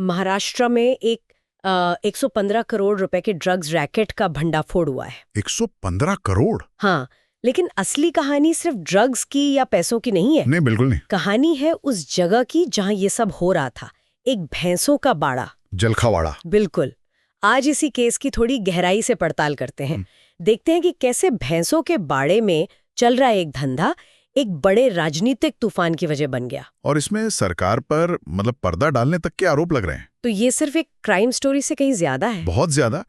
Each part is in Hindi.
महाराष्ट्र में एक 115 करोड़ रुपए के ड्रग्स रैकेट का भंडाफोड़ हुआ है। 115 करोड़? हाँ, लेकिन असली कहानी सिर्फ ड्रग्स की या पैसों की नहीं है। नहीं, बिल्कुल नहीं। कहानी है उस जगह की जहां ये सब हो रहा था, एक भैंसों का बाड़ा। जलखावाड़ा। बिल्कुल। आज इसी केस की थोड़ी गहराई से पड़ताल करते हैं। देखते हैं कि कैसे भैंसों के बाड़े में चल रहा एक धंधा एक बड़े राजनीतिक तूफान की वजह बन गया। और इसमें सरकार पर पर्दा डालने तक के आरोप लग रहे हैं। तो ये सिर्फ एक क्राइम स्टोरी से कहीं ज्यादा है। बहुत ज्यादा।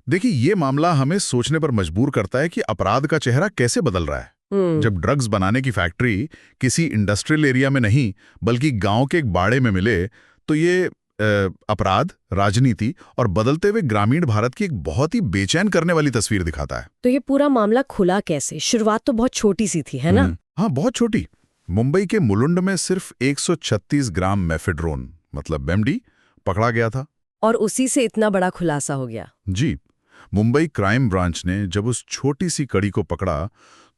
देखिए, ये मामला हमें सोचने पर मजबूर करता है कि अपराध का चेहरा कैसे बदल रहा है। जब ड्रग्स बनाने की फैक्ट्री किसी इंडस्ट्रियल एरिया में नहीं बल्कि गांव के एक बाड़े में मिले, तो ये अपराध, राजनीति और बदलते हुए ग्रामीण भारत की एक बहुत ही बेचैन करने वाली तस्वीर दिखाता है। तो ये पूरा मामला खुला कैसे? शुरुआत तो बहुत छोटी सी थी, है ना? हाँ, बहुत छोटी। मुंबई के मुलुंड में सिर्फ 136 ग्राम मेफेड्रोन एमडी पकड़ा गया था। और उसी से इतना बड़ा खुलासा हो गया। जी। मुंबई क्राइम ब्रांच ने जब उस छोटी सी कड़ी को पकड़ा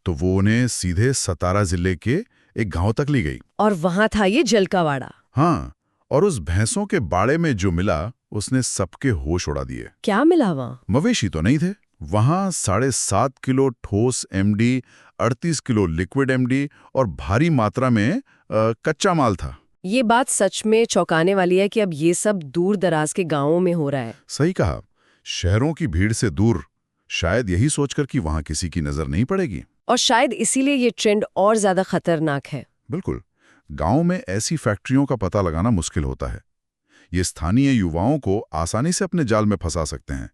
तो वो उन्हें सीधे सतारा जिले के एक गांव तक ली गई। और वहां था ये जलकावाड़ा। हाँ, और उस भैंसों के बाड़े में जो मिला उसने सबके होश उड़ा दिए। क्या मिला वहां? मवेशी तो नहीं थे वहां। 7.5 किलो ठोस एमडी, 38 किलो लिक्विड एमडी और भारी मात्रा में कच्चा माल था। ये बात सच में चौंकाने वाली है कि अब ये सब दूर दराज के गांवों में हो रहा है। सही कहा। शहरों की भीड़ से दूर, शायद यही सोचकर कि वहां किसी की नजर नहीं पड़ेगी। और शायद इसीलिए ये ट्रेंड और ज्यादा खतरनाक है। बिल्कुल। गांव में ऐसी फैक्ट्रियों का पता लगाना मुश्किल होता है। ये स्थानीय युवाओं को आसानी से अपने जाल में फंसा सकते हैं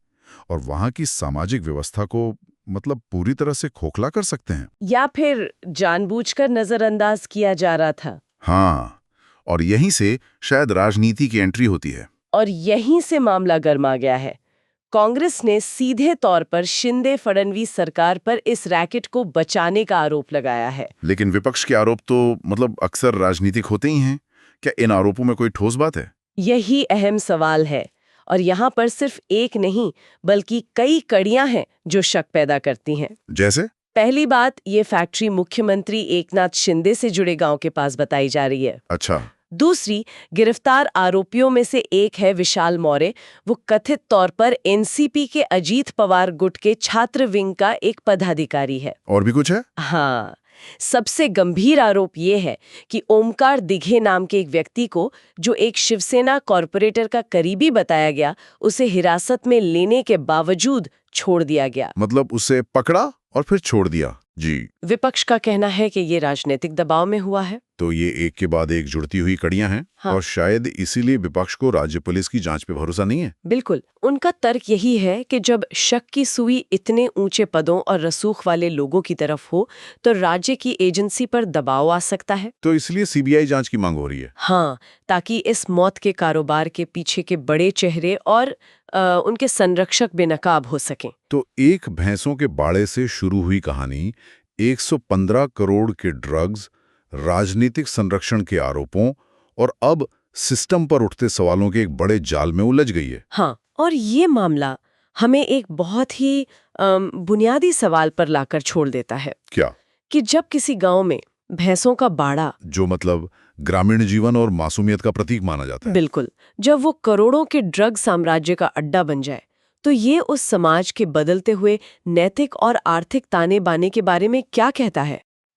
और वहां की सामाजिक व्यवस्था को पूरी तरह से खोखला कर सकते हैं। या फिर जानबूझकर नजरअंदाज किया जा रहा था। हाँ, और यहीं से शायद राजनीति की एंट्री होती है। और यहीं से मामला गर्मा गया है। कांग्रेस ने सीधे तौर पर शिंदे-फडणवीस सरकार पर इस रैकेट को बचाने का आरोप लगाया है। लेकिन विपक्ष के आरोप तो अक्सर राजनीतिक होते ही हैं। क्या इन आरोपों में कोई ठोस बात है? यही अहम सवाल है। और यहाँ पर सिर्फ एक नहीं बल्कि कई कड़ियां हैं जो शक पैदा करती हैं। जैसे? पहली बात, ये फैक्ट्री मुख्यमंत्री एकनाथ शिंदे से जुड़े गांव के पास बताई जा रही है। अच्छा। दूसरी, गिरफ्तार आरोपियों में से एक है विशाल मौर्य। वो कथित तौर पर एनसीपी के अजीत पवार गुट के छात्र विंग का एक पदाधिकारी है। और भी कुछ है? हाँ, सबसे गंभीर आरोप ये है कि ओमकार दिघे नाम के एक व्यक्ति को, जो एक शिवसेना कॉरपोरेटर का करीबी बताया गया, उसे हिरासत में लेने के बावजूद छोड़ दिया गया। उसे पकड़ा और फिर छोड़ दिया। जी। विपक्ष का कहना है कि ये राजनीतिक दबाव में हुआ है। तो ये एक के बाद एक जुड़ती हुई कड़ियां हैं। हाँ। और शायद इसीलिए विपक्ष को राज्य पुलिस की जांच पे भरोसा नहीं है। बिल्कुल। उनका तर्क यही है कि जब शक की सुई इतने ऊंचे पदों और रसूख वाले लोगों की तरफ हो तो राज्य की एजेंसी पर दबाव आ सकता है। तो इसलिए सीबीआई जांच की मांग हो रही है। हाँ, ताकि इस मौत के कारोबार के पीछे के बड़े चेहरे और उनके संरक्षक बेनकाब हो सकें। तो एक भैंसों के बाड़े से शुरू हुई कहानी 115 करोड़ के ड्रग्स, राजनीतिक संरक्षण के आरोपों और अब सिस्टम पर उठते सवालों के एक बड़े जाल में उलझ गई है। हाँ, और ये मामला हमें एक बहुत ही बुनियादी सवाल पर लाकर छोड़ देता है। क्या? कि जब किसी गांव में भैंसों का बाड़ा, जो ग्रामीण जीवन और मासूमियत का प्रतीक माना जाता है, बिल्कुल, जब वो करोड़ों के ड्रग साम्राज्य का अड्डा बन जाए, तो ये उस समाज के बदलते हुए नैतिक और आर्थिक ताने बाने के बारे में क्या कहता है?